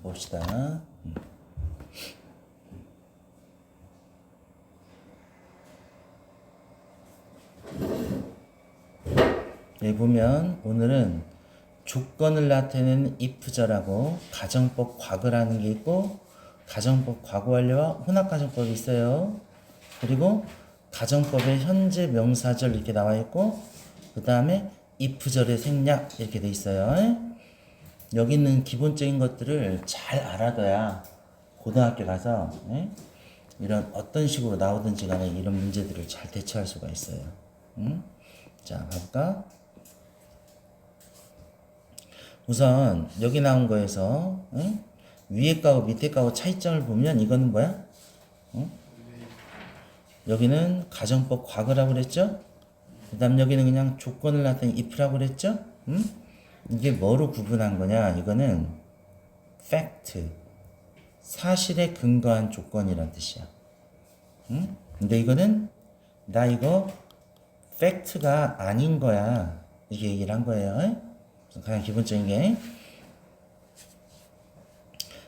봅시다. 여기 보면 오늘은 조건을 나타내는 if절하고 가정법 과거라는 게 있고 가정법 과거 완료와 혼합 가정법이 있어요. 그리고 가정법의 현재 명사절 이렇게 나와 있고 그 다음에 if절의 생략 이렇게 돼 있어요. 여기 있는 기본적인 것들을 잘 알아둬야 고등학교 가서 이런 어떤 식으로 나오든지 간에 이런 문제들을 잘 대처할 수가 있어요. 자, 가볼까? 우선 여기 나온 거에서 위에 거하고 밑에 거하고 차이점을 보면 이거는 뭐야? 여기는 가정법 과거라고 그랬죠? 그 다음 여기는 그냥 조건을 나타낸 if라고 그랬죠? 이게 뭐로 구분한 거냐? 이거는 fact, 사실에 근거한 조건이란 뜻이야. 근데 이거는 나 이거 fact가 아닌 거야. 이렇게 얘기를 한 거예요. 가장 기본적인 게.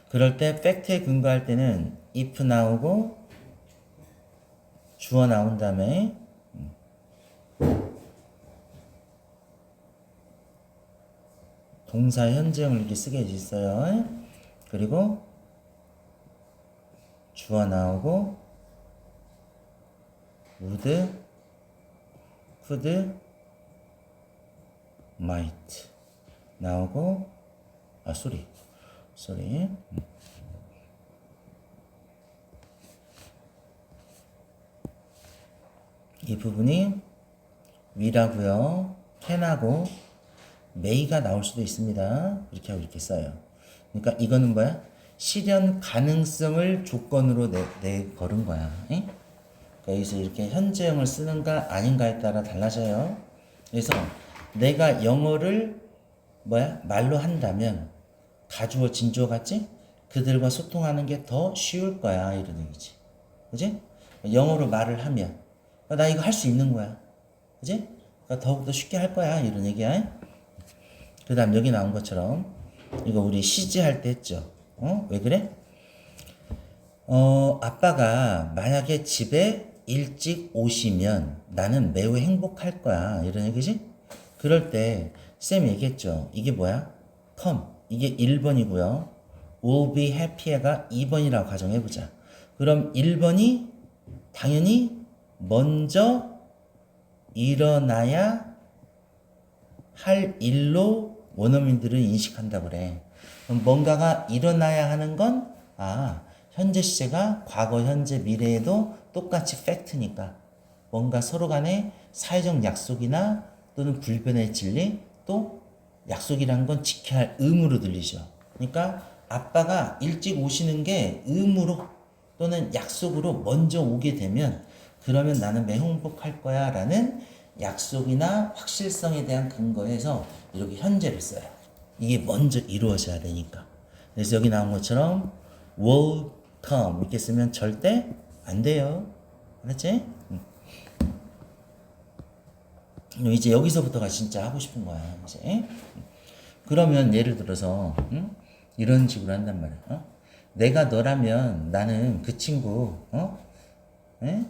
그럴 때 fact에 근거할 때는 if 나오고 주어 나온 다음에 동사 현재형을 이렇게 쓰게 돼 있어요. 그리고 주어 나오고 would, could, might 나오고 sorry 이 부분이 will하고요 can하고 may가 나올 수도 있습니다. 이렇게 하고 이렇게 써요. 그러니까 이거는 뭐야? 실현 가능성을 조건으로 걸은 거야. 그러니까 여기서 이렇게 현재형을 쓰는가 아닌가에 따라 달라져요. 그래서 내가 영어를 말로 한다면 가주어 진주어 같지? 그들과 소통하는 게 더 쉬울 거야 이런 얘기지. 그지? 영어로 말을 하면 나 이거 할 수 있는 거야. 그지? 그러니까 더욱더 쉽게 할 거야 이런 얘기야. 그 다음 여기 나온 것처럼 이거 우리 시제 할 때 했죠. 왜 그래? 아빠가 만약에 집에 일찍 오시면 나는 매우 행복할 거야 이런 얘기지? 그럴 때 쌤이 얘기했죠. 이게 뭐야? come 이게 1번이고요 will be happy가 2번이라고 가정해보자. 그럼 1번이 당연히 먼저 일어나야 할 일로 원어민들은 인식한다고 그래. 그럼 뭔가가 일어나야 하는 건 현재 시제가 과거, 현재, 미래에도 똑같이 팩트니까 뭔가 서로 간에 사회적 약속이나 또는 불변의 진리 또 약속이라는 건 지켜야 할 의무로 들리죠. 그러니까 아빠가 일찍 오시는 게 의무로 또는 약속으로 먼저 오게 되면 그러면 나는 매우 행복할 거야 라는 약속이나 확실성에 대한 근거에서 이렇게 현재를 써요. 이게 먼저 이루어져야 되니까. 그래서 여기 나온 것처럼 will come 이렇게 쓰면 절대 안 돼요. 알았지? 이제 여기서부터가 진짜 하고 싶은 거야. 이제. 그러면 예를 들어서 이런 식으로 한단 말이야. 내가 너라면 나는 그 친구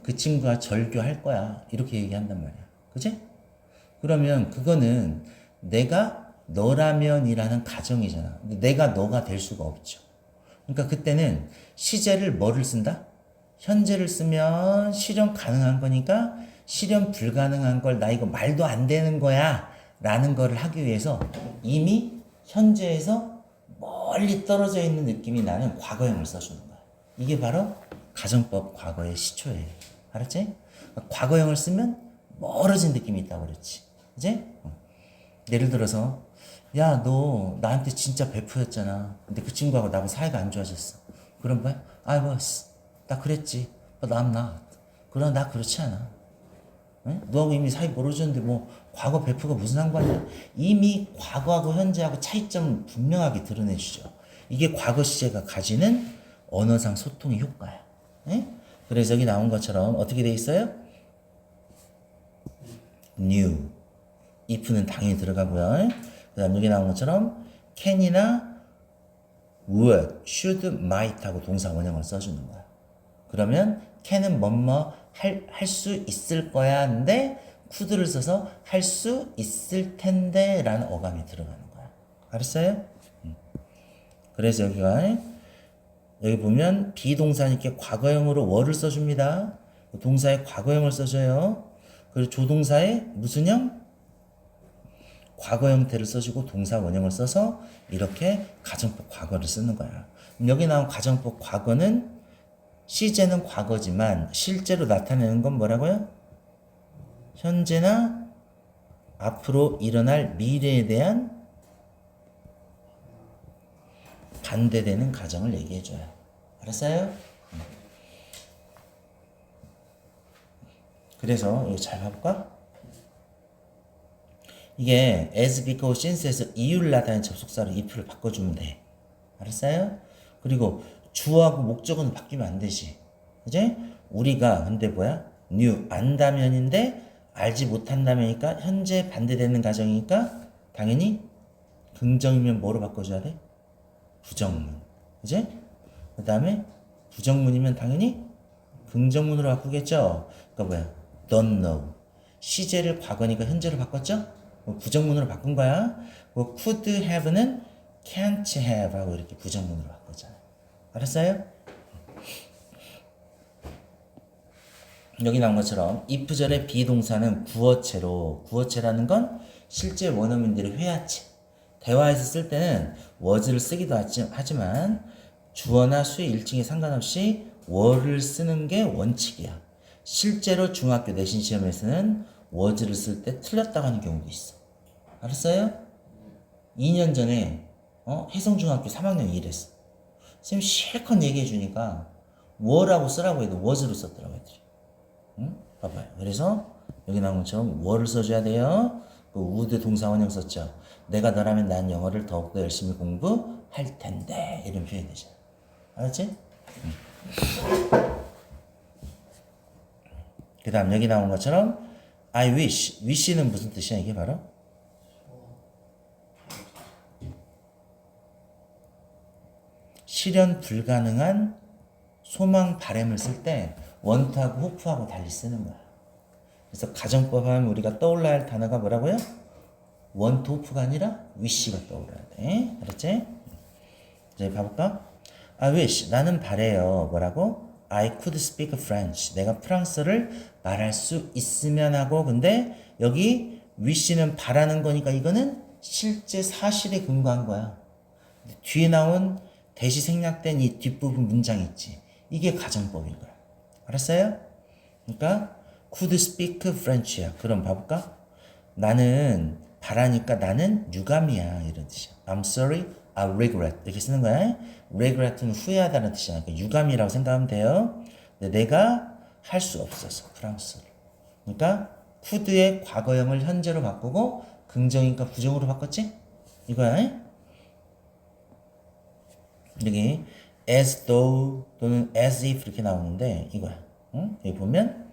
그 친구가 절교할 거야. 이렇게 얘기한단 말이야. 그치? 그러면 그거는 내가 너라면이라는 가정이잖아. 근데 내가 너가 될 수가 없죠. 그러니까 그때는 시제를 뭐를 쓴다? 현재를 쓰면 실현 가능한 거니까 실현 불가능한 걸 나 이거 말도 안 되는 거야 라는 거를 하기 위해서 이미 현재에서 멀리 떨어져 있는 느낌이 나는 과거형을 써주는 거야. 이게 바로 가정법 과거의 시초예요. 알았지? 과거형을 쓰면 멀어진 느낌이 있다고 그랬지. 그지? 예를 들어서 야, 너 나한테 진짜 베프였잖아. 근데 그 친구하고 나하고 사이가 안 좋아졌어. 그럼 뭐야? I was. 나 그랬지. But I'm not. 그러나 나 그렇지 않아. 너하고 이미 사이 멀어졌는데 뭐 과거 베프가 무슨 상관이야? 이미 과거하고 현재하고 차이점을 분명하게 드러내주죠. 이게 과거 시제가 가지는 언어상 소통의 효과야. 그래서 여기 나온 것처럼 어떻게 돼 있어요? new. if는 당연히 들어가고요. 그 다음 여기 나온 것처럼 can이나 would, should, might 하고 동사 원형을 써주는 거야. 그러면 can은 뭐뭐 할 수 있을 거야 하는데 could를 써서 할 수 있을 텐데 라는 어감이 들어가는 거야. 알았어요? 그래서 여기 보면 비동사니까 과거형으로 were를 써줍니다. 동사에 과거형을 써줘요. 그리고 조동사에 무슨 형? 과거 형태를 써주고 동사 원형을 써서 이렇게 가정법 과거를 쓰는 거야. 여기 나온 가정법 과거는 시제는 과거지만 실제로 나타내는 건 뭐라고요? 현재나 앞으로 일어날 미래에 대한 반대되는 가정을 얘기해줘요. 알았어요? 그래서 이거 잘 봐볼까? 이게 as, because, since에서 이유를 나타내는 접속사로 if를 바꿔주면 돼. 알았어요? 그리고 주어하고 목적은 바뀌면 안 되지. 그지? 우리가 근데 뭐야? knew 안다면인데 알지 못한다면이니까 현재 반대되는 가정이니까 당연히 긍정이면 뭐로 바꿔줘야 돼? 부정문. 그지? 그 다음에 부정문이면 당연히 긍정문으로 바꾸겠죠? 그러니까 뭐야? don't know. 시제를 과거니까 현재로 바꿨죠? 부정문으로 바꾼 거야. could have는 can't have 하고 이렇게 부정문으로 바꾸잖아요. 알았어요? 여기 나온 것처럼 if절의 비동사는 구어체라는 건 실제 원어민들의 회화체. 대화에서 쓸 때는 was를 쓰기도 하지만 주어나 수의 일칭에 상관없이 were를 쓰는 게 원칙이야. 실제로 중학교 내신 시험에서는 was를 쓸 때 틀렸다고 하는 경우도 있어. 알았어요? 2년 전에 혜성중학교 3학년 이랬어. 선생님 실컷 얘기해 주니까 were라고 쓰라고 해도 was로 썼더라고 애들이. 응? 봐봐요. 그래서 여기 나온 것처럼 were를 써줘야 돼요. 그 would 동사 원형 썼죠. 내가 너라면 난 영어를 더욱더 열심히 공부할 텐데 이런 표현이 되잖아. 알았지? 그 다음 여기 나온 것처럼 I wish. wish는 무슨 뜻이야 이게 바로? 실현 불가능한 소망 바램을 쓸 때 want하고 hope하고 달리 쓰는 거야. 그래서 가정법 하면 우리가 떠올라야 할 단어가 뭐라고요? want, hope가 아니라 wish가 떠올라야 돼. 알았지? 이제 봐볼까? I wish. 나는 바래요. 뭐라고? I could speak French. 내가 프랑스를 말할 수 있으면 하고 근데 여기 wish는 바라는 거니까 이거는 실제 사실에 근거한 거야. 뒤에 나온 대시 생략된 이 뒷부분 문장 있지. 이게 가정법인 거야. 알았어요? 그러니까 could speak French야. 그럼 봐볼까? 나는 바라니까 나는 유감이야. 이런 뜻이야. I'm sorry, I regret. 이렇게 쓰는 거야. regret는 후회하다는 뜻이야. 그러니까 유감이라고 생각하면 돼요. 근데 내가 할 수 없어서 프랑스를. 그러니까 could의 과거형을 현재로 바꾸고 긍정이니까 부정으로 바꿨지? 이거야. 여기 as though 또는 as if 이렇게 나오는데 이거야. 응? 여기 보면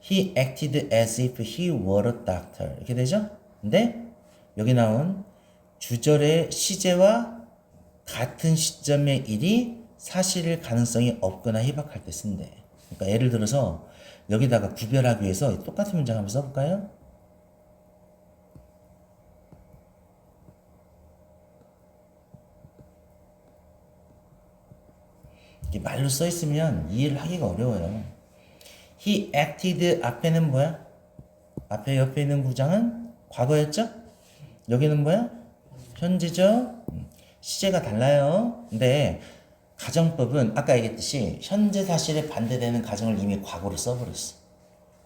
he acted as if he were a doctor 이렇게 되죠? 근데 여기 나온 주절의 시제와 같은 시점의 일이 사실일 가능성이 없거나 희박할 때 쓴대. 그러니까 예를 들어서 여기다가 구별하기 위해서 똑같은 문장 한번 써볼까요? 말로 써 있으면 이해를 하기가 어려워요. He acted 앞에는 뭐야? 앞에 옆에 있는 구장은 과거였죠? 여기는 뭐야? 현재죠? 시제가 달라요. 근데 가정법은 아까 얘기했듯이 현재 사실에 반대되는 가정을 이미 과거로 써버렸어.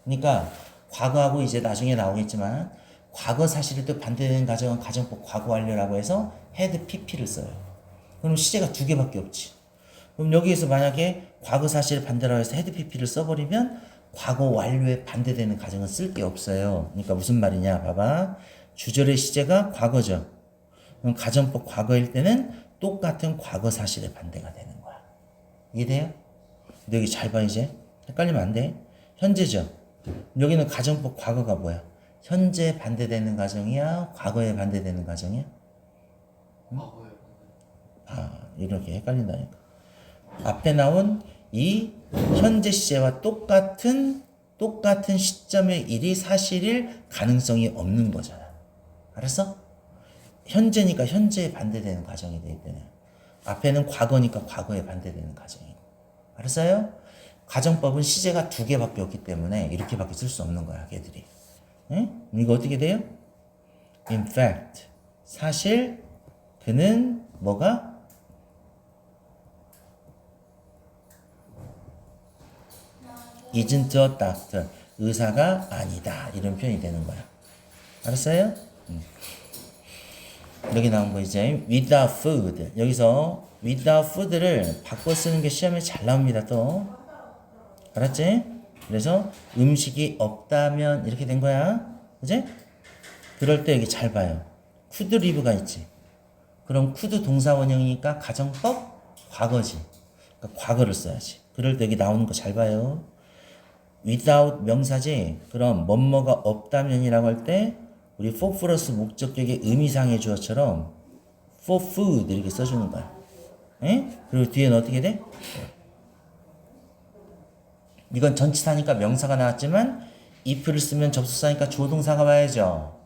그러니까 과거하고 이제 나중에 나오겠지만 과거 사실에 또 반대되는 가정은 가정법 과거 완료라고 해서 had pp를 써요. 그럼 시제가 두 개밖에 없지. 그럼 여기에서 만약에 과거 사실을 반대라고 해서 had pp를 써버리면 과거 완료에 반대되는 가정은 쓸 게 없어요. 그러니까 무슨 말이냐 봐봐. 주절의 시제가 과거죠. 그럼 가정법 과거일 때는 똑같은 과거 사실에 반대가 되는 거야. 이해돼요? 근데 여기 잘 봐 이제. 헷갈리면 안 돼. 현재죠. 여기는 가정법 과거가 뭐야? 현재 반대되는 가정이야? 과거에 반대되는 가정이야? 과거에 아, 이렇게 헷갈린다니까. 앞에 나온 이 현재 시제와 똑같은 시점의 일이 사실일 가능성이 없는 거잖아. 알았어? 현재니까 현재에 반대되는 가정이 되기 때문에. 앞에는 과거니까 과거에 반대되는 가정이고. 알았어요? 가정법은 시제가 두 개밖에 없기 때문에 이렇게밖에 쓸 수 없는 거야, 걔들이. 응? 이거 어떻게 돼요? In fact, 사실 그는 뭐가? Isn't a doctor. 의사가 아니다. 이런 표현이 되는 거야. 알았어요? 여기 나온 거 이제 without food. 여기서 without food를 바꿔 쓰는 게 시험에 잘 나옵니다. 또. 알았지? 그래서 음식이 없다면 이렇게 된 거야. 그지? 그럴 때 여기 잘 봐요. could live가 있지. 그럼 could 동사 원형이니까 가정법 과거지. 그러니까 과거를 써야지. 그럴 때 여기 나오는 거 잘 봐요. without 명사지. 그럼 뭐뭐가 없다면이라고 할 때 우리 for 플러스 목적격의 의미상의 주어처럼 for food 이렇게 써주는 거야. 에? 그리고 뒤에는 어떻게 돼? 이건 전치사니까 명사가 나왔지만 if를 쓰면 접속사니까 조동사가 와야죠.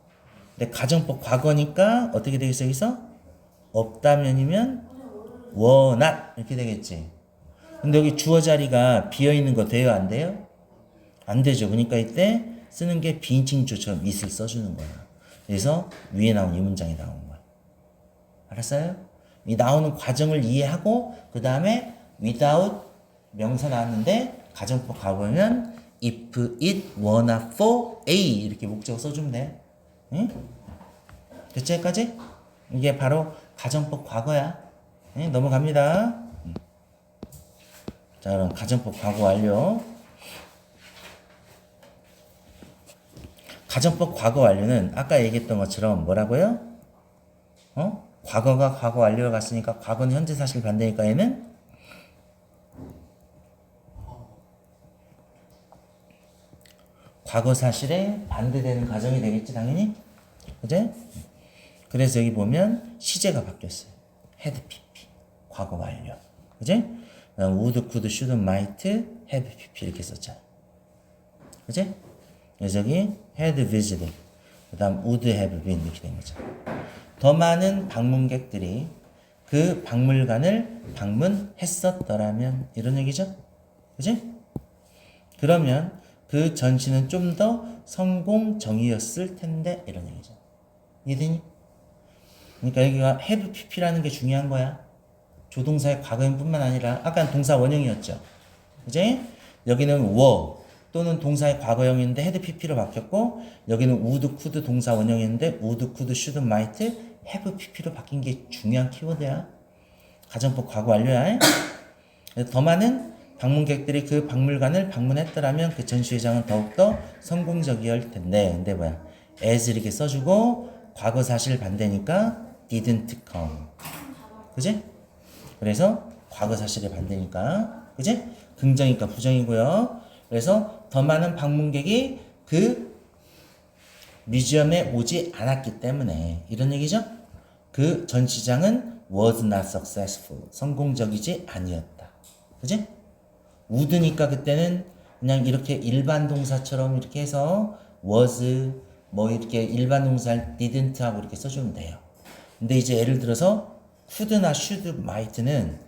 근데 가정법 과거니까 어떻게 되겠어 여기서? 없다면이면 were not 이렇게 되겠지. 근데 여기 주어 자리가 비어있는 거 돼요 안 돼요? 안 되죠. 그러니까 이때 쓰는 게 비인칭조처럼 it을 써주는 거야. 그래서 위에 나온 이 문장이 나온 거야. 알았어요? 이 나오는 과정을 이해하고 그 다음에 without 명사 나왔는데 가정법 가보면 if it were not for A 이렇게 목적 써주면 돼. 응? 됐죠? 여기까지? 이게 바로 가정법 과거야. 응? 넘어갑니다. 자 그럼 가정법 과거 완료. 가정법 과거 완료는 아까 얘기했던 것처럼 뭐라고요? 과거가 과거 완료로 갔으니까 과거는 현재 사실 반대니까 얘는 과거 사실에 반대되는 가정이 되겠지 당연히. 그제? 그래서 여기 보면 시제가 바뀌었어요. had pp 과거 완료. 그제? would, could, should, might, have pp 이렇게 썼잖아. 그제? 그래서 여기 had visited 그 다음 would have been 이렇게 된 거죠. 더 많은 방문객들이 그 박물관을 방문했었더라면 이런 얘기죠. 그지? 그러면 그 전시는 좀 더 성공적이었을 텐데 이런 얘기죠. 이해되니? 그러니까 여기가 have pp라는 게 중요한 거야. 조동사의 과거형 뿐만 아니라 아까는 동사 원형이었죠. 그지? 여기는 were 또는 동사의 과거형인데 had pp로 바뀌었고 여기는 would, could 동사 원형인데 would, could, should, might, have pp로 바뀐 게 중요한 키워드야. 가정법 과거 완료야. 더 많은 방문객들이 그 박물관을 방문했더라면 그 전시회장은 더욱더 성공적이었을 텐데 근데 뭐야 as 이렇게 써주고 과거 사실 반대니까 didn't come. 그지? 그래서 과거 사실의 반대니까 그지? 긍정이니까 부정이고요. 그래서 더 많은 방문객이 그 뮤지엄에 오지 않았기 때문에 이런 얘기죠. 그 전시장은 was not successful. 성공적이지 아니었다. 그지? would니까 그때는 그냥 이렇게 일반 동사처럼 이렇게 해서 was 뭐 이렇게 일반 동사 didn't 하고 이렇게 써주면 돼요. 근데 이제 예를 들어서 could나 should, might는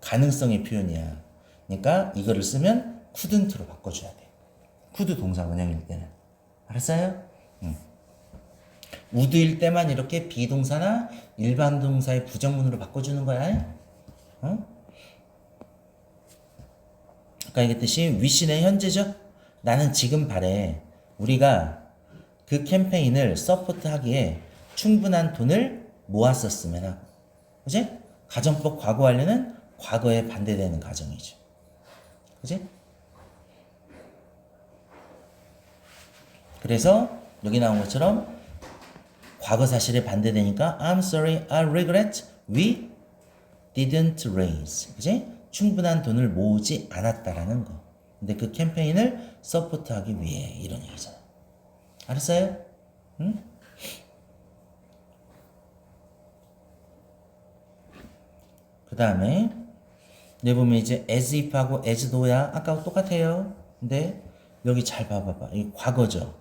가능성의 표현이야. 그러니까 이거를 쓰면 couldn't로 바꿔줘야 돼. could 동사 원형일 때는. 알았어요? would일 때만 이렇게 비동사나 일반 동사의 부정문으로 바꿔주는 거야. 아까 얘기했듯이 wish는 현재죠. 나는 지금 바래. 우리가 그 캠페인을 서포트하기에 충분한 돈을 모았었으면 하고. 그지? 가정법 과거 완료는 과거에 반대되는 가정이죠. 그지? 그래서 여기 나온 것처럼 과거 사실에 반대되니까 I'm sorry, I regret we didn't raise. 그지? 충분한 돈을 모으지 않았다라는 거. 근데 그 캠페인을 서포트하기 위해 이런 얘기잖아. 알았어요? 응? 그 다음에 내 보면 이제 as if하고 as thought야 아까하고 똑같아요. 근데 여기 잘 봐봐봐. 이 과거죠.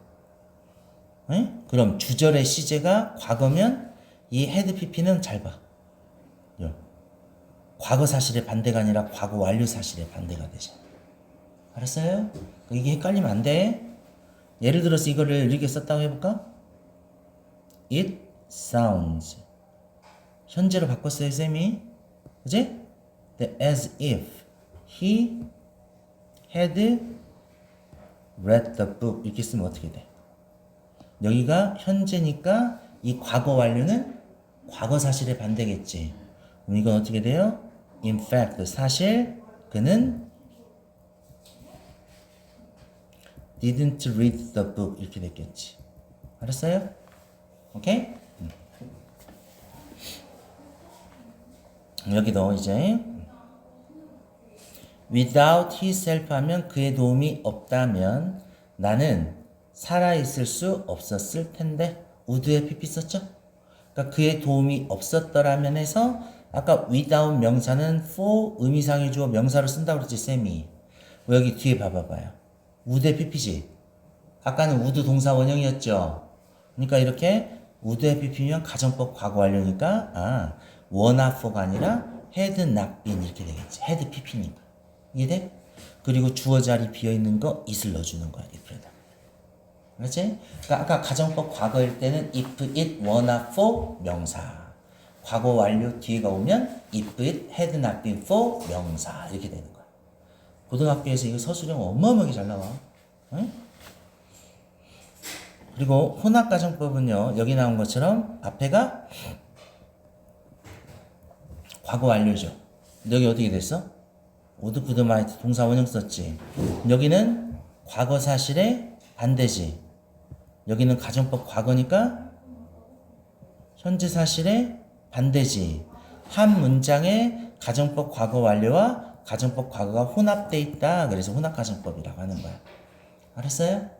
에? 그럼 주절의 시제가 과거면 이 had pp는 잘 봐. 요. 과거 사실의 반대가 아니라 과거 완료 사실의 반대가 되잖아. 알았어요? 이게 헷갈리면 안 돼. 예를 들어서 이거를 이렇게 썼다고 해볼까? It sounds. 현재로 바꿨어요, 쌤이. 그지? As if he had read the book. 이렇게 쓰면 어떻게 돼? 여기가 현재니까 이 과거 완료는 과거 사실의 반대겠지. 그럼 이건 어떻게 돼요? In fact, 사실 그는 didn't read the book. 이렇게 됐겠지. 알았어요? 오케이? 여기도 이제 without himself 하면 그의 도움이 없다면 나는 살아있을 수 없었을 텐데 would에 pp 썼죠? 그러니까 그의 도움이 없었더라면 해서 아까 without 명사는 for 의미상의 주어 명사로 쓴다고 그랬지 쌤이. 여기 뒤에 봐봐봐요. would에 pp지. 아까는 would 동사 원형이었죠. 그러니까 이렇게 would에 pp면 가정법 과거 완료니까 were not for가 아니라 had not been 이렇게 되겠지. had pp니까. 이해돼? 그리고 주어 자리 비어있는 거 it을 넣어주는 거야. if에다. 그렇지? 그러니까 아까 가정법 과거일 때는 if it were not for 명사. 과거 완료 뒤에가 오면 if it had not been for 명사. 이렇게 되는 거야. 고등학교에서 이거 서술형 어마어마하게 잘 나와. 응? 그리고 혼합가정법은요. 여기 나온 것처럼 앞에가 과거 완료죠. 여기 어떻게 됐어? would, could, might 동사 원형 썼지. 여기는 과거 사실의 반대지. 여기는 가정법 과거니까 현재 사실의 반대지. 한 문장에 가정법 과거 완료와 가정법 과거가 혼합돼 있다. 그래서 혼합가정법이라고 하는 거야. 알았어요?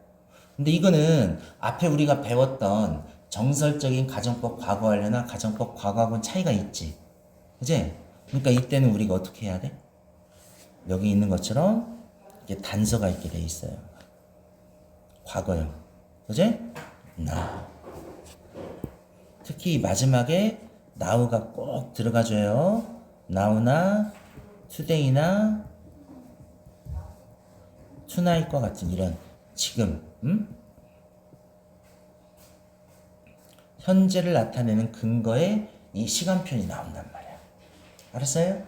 근데 이거는 앞에 우리가 배웠던 정설적인 가정법 과거 완료나 가정법 과거하고는 차이가 있지. 그치? 그러니까 이때는 우리가 어떻게 해야 돼? 여기 있는 것처럼 이게 단서가 있게 돼 있어요. 과거형. 그치? now. 특히 마지막에 now가 꼭 들어가줘요. now나 today나 tonight과 같은 이런 지금 현재를 나타내는 근거에 이 시간편이 나온단 말이야. 알았어요?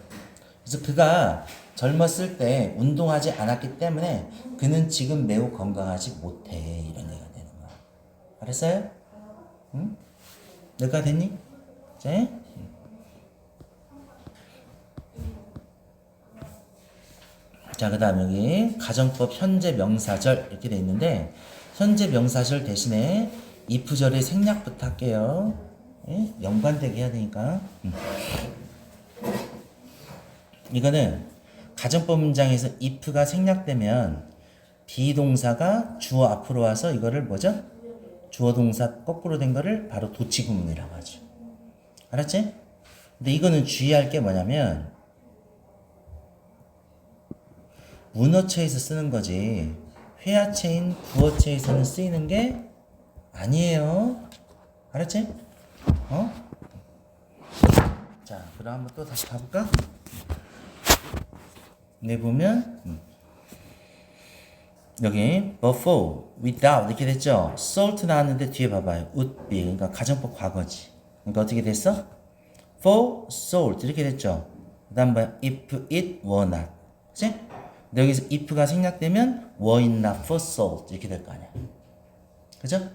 그래서 그가 젊었을 때 운동하지 않았기 때문에 그는 지금 매우 건강하지 못해. 이런 얘기가 되는 거야. 알았어요? 응? 내가 됐니? 자, 자, 그 다음 여기 가정법 현재 명사절 이렇게 돼 있는데 현재 명사절 대신에 if절의 생략부터 할게요. 예? 연관되게 해야 되니까. 이거는 가정법 문장에서 if가 생략되면 비동사가 주어 앞으로 와서 이거를 뭐죠? 주어 동사 거꾸로 된 거를 바로 도치구문이라고 하죠. 알았지? 근데 이거는 주의할 게 뭐냐면 문어체에서 쓰는 거지 회화체인 구어체에서는 쓰이는 게 아니에요. 알았지? 자, 그럼 한번 또 다시 가볼까? 네, 보면 여기 before, without 이렇게 됐죠? salt 나왔는데 뒤에 봐봐요. would be, 그러니까 가정법 과거지. 그러니까 어떻게 됐어? for salt 이렇게 됐죠? 그 다음 뭐야? if it were not. 그치? 근데 여기서 if가 생략되면 were it not for salt 이렇게 될 거 아니야. 그죠?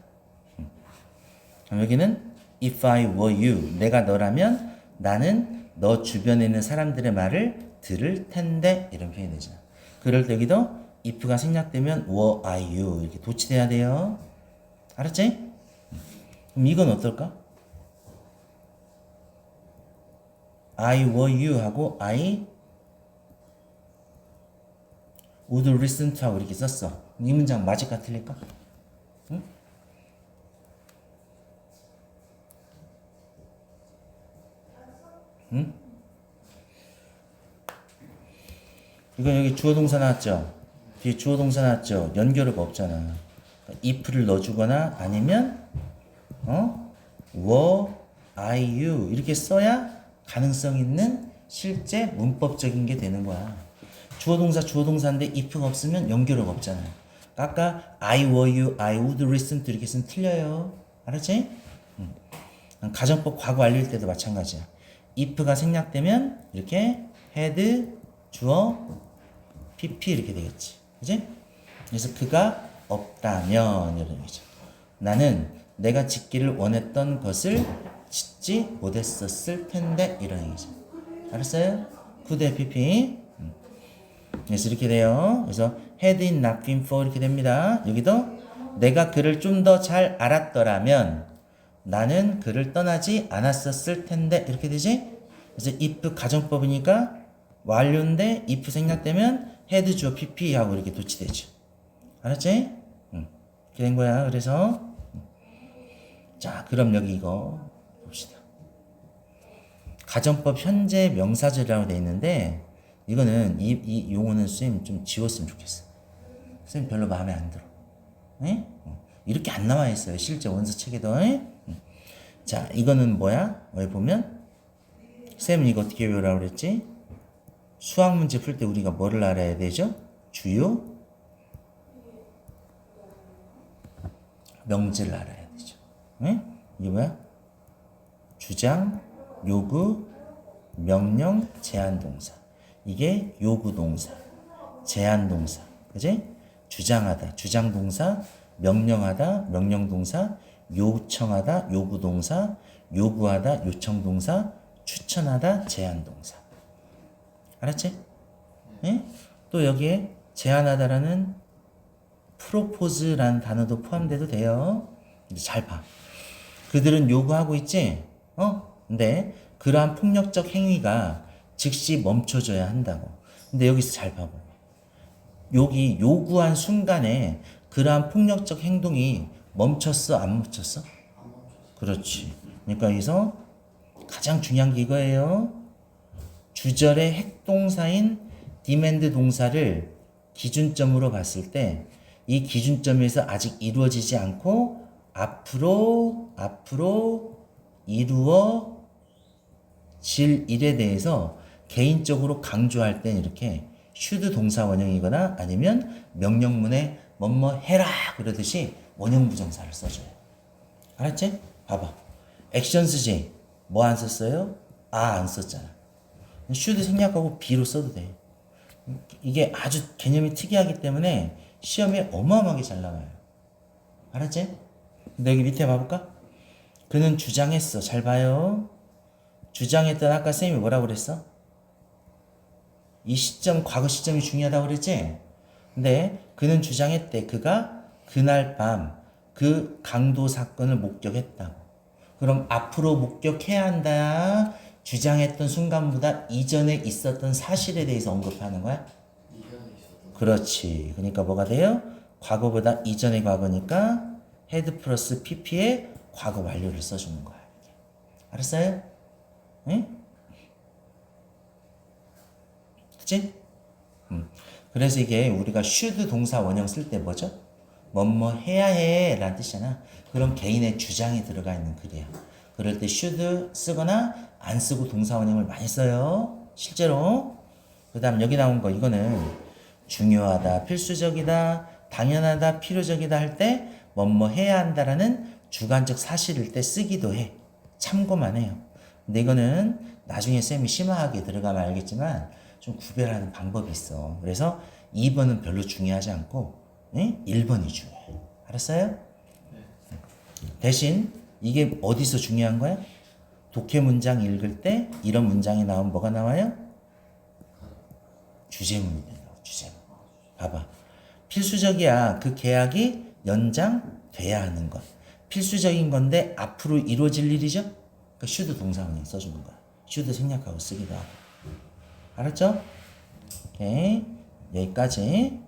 그럼 여기는 if I were you, 내가 너라면 나는 너 주변에 있는 사람들의 말을 들을 텐데 이런 표현이 되잖아. 그럴 때 여기도 if가 생략되면 were I you 이렇게 도치돼야 돼요. 알았지? 그럼 이건 어떨까? I were you 하고 I would listen to 하고 이렇게 썼어. 이 문장 맞을까 틀릴까? 응? 응? 이건 여기 주어 동사 나왔죠? 뒤에 주어 동사 나왔죠? 연결어가 없잖아. 그러니까 if를 넣어주거나 아니면 were, are you 이렇게 써야 가능성 있는 실제 문법적인 게 되는 거야. 주어 동사인데 if가 없으면 연결어가 없잖아. 아까 I were you, I would listen to 이렇게 쓰면 틀려요. 알았지? 가정법 과거 완료일 때도 마찬가지야. if가 생략되면 이렇게 had, 주어, pp 이렇게 되겠지. 그지? 그래서 그가 없다면 이런 얘기죠. 나는 내가 짓기를 원했던 것을 짓지 못했었을 텐데 이런 얘기죠. 알았어요? could pp. 그래서 이렇게 돼요. 그래서 had it not been for 이렇게 됩니다. 여기도 내가 그를 좀 더 잘 알았더라면 나는 그를 떠나지 않았었을 텐데 이렇게 되지? 그래서 if 가정법이니까 완료인데 if 생략되면 had 주어 pp 하고 이렇게 도치되죠. 알았지? 이렇게 된 거야. 그래서 자 그럼 여기 이거 봅시다. 가정법 현재 명사절이라고 돼 있는데 이거는 이 용어는 쌤 좀 지웠으면 좋겠어. 쌤 별로 마음에 안 들어. 에? 이렇게 안 나와 있어요. 실제 원서 책에도. 자 이거는 뭐야? 여기 보면 쌤은 이거 어떻게 외우라고 그랬지? 수학 문제 풀 때 우리가 뭐를 알아야 되죠? 주요 명제를 알아야 되죠. 에? 이게 뭐야? 주장, 요구, 명령, 제한 동사. 이게 요구 동사, 제한 동사. 그지? 주장하다, 주장 동사, 명령하다, 명령 동사, 요청하다, 요구 동사, 요구하다, 요청 동사, 추천하다, 제한 동사. 알았지? 예? 또 여기에 제한하다라는 프로포즈라는 단어도 포함돼도 돼요. 잘 봐. 그들은 요구하고 있지? 근데 그러한 폭력적 행위가 즉시 멈춰져야 한다고. 근데 여기서 잘 봐봐. 여기 요구한 순간에 그러한 폭력적 행동이 멈췄어? 안 멈췄어? 그렇지. 그러니까 여기서 가장 중요한 게 이거예요. 주절의 핵동사인 demand 동사를 기준점으로 봤을 때 이 기준점에서 아직 이루어지지 않고 앞으로 이루어질 일에 대해서 개인적으로 강조할 땐 이렇게 should 동사 원형이거나 아니면 명령문에 뭐뭐 해라 그러듯이 원형 부정사를 써줘요. 알았지? 봐봐. actions지 뭐 안 썼어요? 안 썼잖아. should 생략하고 be로 써도 돼. 이게 아주 개념이 특이하기 때문에 시험에 어마어마하게 잘 나와요. 알았지? 근데 여기 밑에 봐볼까? 그는 주장했어. 잘 봐요. 주장했던 아까 쌤이 뭐라고 그랬어? 이 시점, 과거 시점이 중요하다고 그랬지? 근데 그는 주장했대. 그가 그날 밤 그 강도 사건을 목격했다고. 그럼 앞으로 목격해야 한다. 주장했던 순간보다 이전에 있었던 사실에 대해서 언급하는 거야? 그렇지. 그러니까 뭐가 돼요? 과거보다 이전의 과거니까 had 플러스 pp에 과거 완료를 써주는 거야. 알았어요? 응? 그치? 그래서 이게 우리가 should 동사 원형 쓸 때 뭐죠? 뭐뭐 해야 해 라는 뜻이잖아. 그럼 개인의 주장이 들어가 있는 글이야. 그럴 때 should 쓰거나 안 쓰고 동사 원형을 많이 써요. 실제로. 그 다음 여기 나온 거 이거는 중요하다, 필수적이다, 당연하다, 필요적이다 할 때 뭐뭐 해야 한다라는 주관적 사실일 때 쓰기도 해. 참고만 해요. 근데 이거는 나중에 쌤이 심화하게 들어가면 알겠지만 좀 구별하는 방법이 있어. 그래서 2번은 별로 중요하지 않고 1번이 중요해. 알았어요? 대신 이게 어디서 중요한 거야? 독해 문장 읽을 때 이런 문장이 나오면 뭐가 나와요? 주제문이 된다. 주제문. 봐봐. 필수적이야. 그 계약이 연장돼야 하는 것. 필수적인 건데 앞으로 이루어질 일이죠? 그러니까 should 동사원형 써주는 거야. should 생략하고 쓰기도 하고. 알았죠? 오케이. 여기까지.